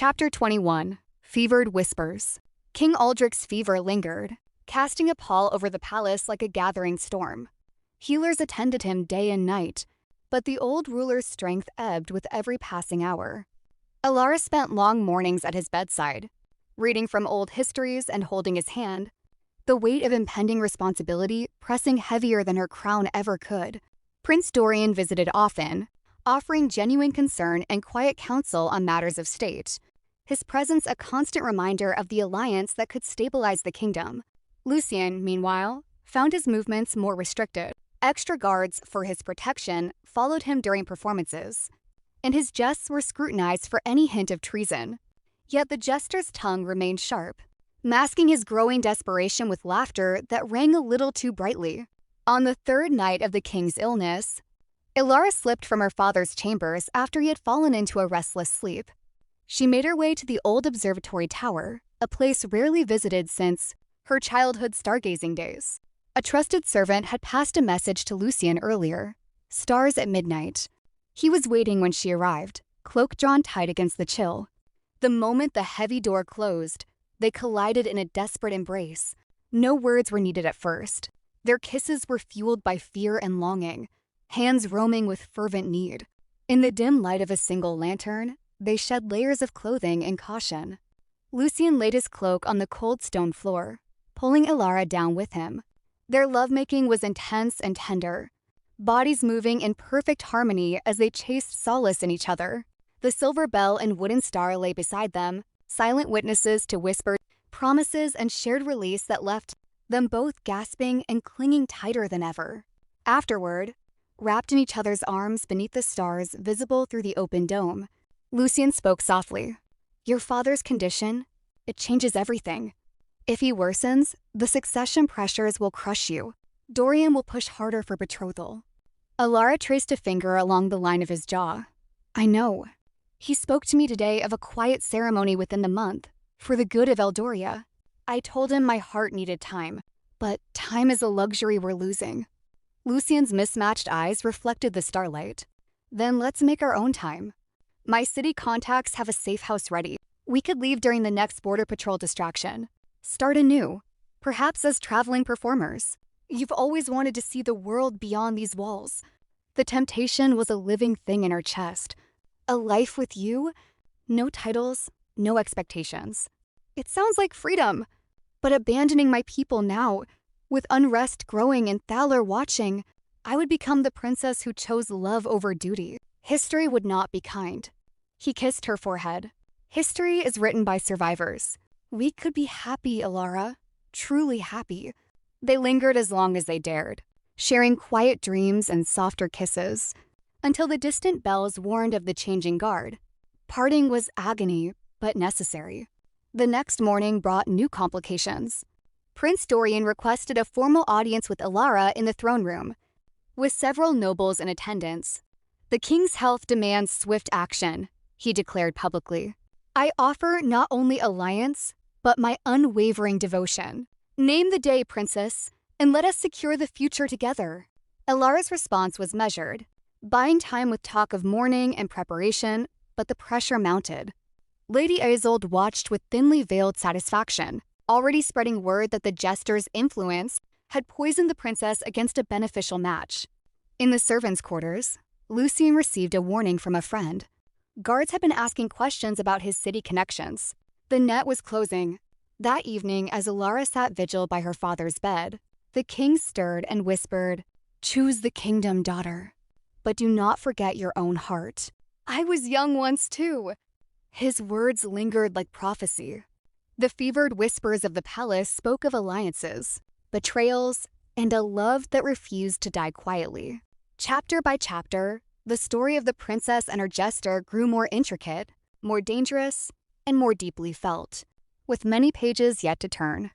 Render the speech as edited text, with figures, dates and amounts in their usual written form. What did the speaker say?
Chapter 21. Fevered Whispers. King Aldric's fever lingered, casting a pall over the palace like a gathering storm. Healers attended him day and night, but the old ruler's strength ebbed with every passing hour. Elara spent long mornings at his bedside, reading from old histories and holding his hand, the weight of impending responsibility pressing heavier than her crown ever could. Prince Dorian visited often, offering genuine concern and quiet counsel on matters of state, his presence a constant reminder of the alliance that could stabilize the kingdom. Lucien, meanwhile, found his movements more restricted. Extra guards for his protection followed him during performances, and his jests were scrutinized for any hint of treason. Yet the jester's tongue remained sharp, masking his growing desperation with laughter that rang a little too brightly. On the third night of the king's illness, Elara slipped from her father's chambers after he had fallen into a restless sleep. She made her way to the old observatory tower, a place rarely visited since her childhood stargazing days. A trusted servant had passed a message to Lucien earlier, stars at midnight. He was waiting when she arrived, cloak drawn tight against the chill. The moment the heavy door closed, they collided in a desperate embrace. No words were needed at first. Their kisses were fueled by fear and longing, hands roaming with fervent need. In the dim light of a single lantern, they shed layers of clothing and caution. Lucien laid his cloak on the cold stone floor, pulling Elara down with him. Their lovemaking was intense and tender, bodies moving in perfect harmony as they chased solace in each other. The silver bell and wooden star lay beside them, silent witnesses to whispered promises and shared release that left them both gasping and clinging tighter than ever. Afterward, wrapped in each other's arms beneath the stars visible through the open dome, Lucien spoke softly. "Your father's condition, it changes everything. If he worsens, the succession pressures will crush you. Dorian will push harder for betrothal." Elara traced a finger along the line of his jaw. "I know. He spoke to me today of a quiet ceremony within the month, for the good of Eldoria. I told him my heart needed time, but time is a luxury we're losing." Lucien's mismatched eyes reflected the starlight. "Then let's make our own time. My city contacts have a safe house ready. We could leave during the next border patrol distraction. Start anew, perhaps as traveling performers. You've always wanted to see the world beyond these walls." The temptation was a living thing in her chest. A life with you? No titles, no expectations. It sounds like freedom, but abandoning my people now, with unrest growing and Thaler watching, I would become the princess who chose love over duty. History would not be kind. He kissed her forehead. "History is written by survivors. We could be happy, Elara, truly happy." They lingered as long as they dared, sharing quiet dreams and softer kisses, until the distant bells warned of the changing guard. Parting was agony, but necessary. The next morning brought new complications. Prince Dorian requested a formal audience with Elara in the throne room, with several nobles in attendance. "The king's health demands swift action," he declared publicly. "I offer not only alliance, but my unwavering devotion. Name the day, princess, and let us secure the future together." Elara's response was measured, buying time with talk of mourning and preparation, but the pressure mounted. Lady Isolde watched with thinly veiled satisfaction, already spreading word that the jester's influence had poisoned the princess against a beneficial match. In the servants' quarters, Lucien received a warning from a friend. Guards had been asking questions about his city connections. The net was closing. That evening, as Elara sat vigil by her father's bed, the king stirred and whispered, "Choose the kingdom, daughter, but do not forget your own heart. I was young once too." His words lingered like prophecy. The fevered whispers of the palace spoke of alliances, betrayals, and a love that refused to die quietly. Chapter by chapter, the story of the princess and her jester grew more intricate, more dangerous, and more deeply felt, with many pages yet to turn.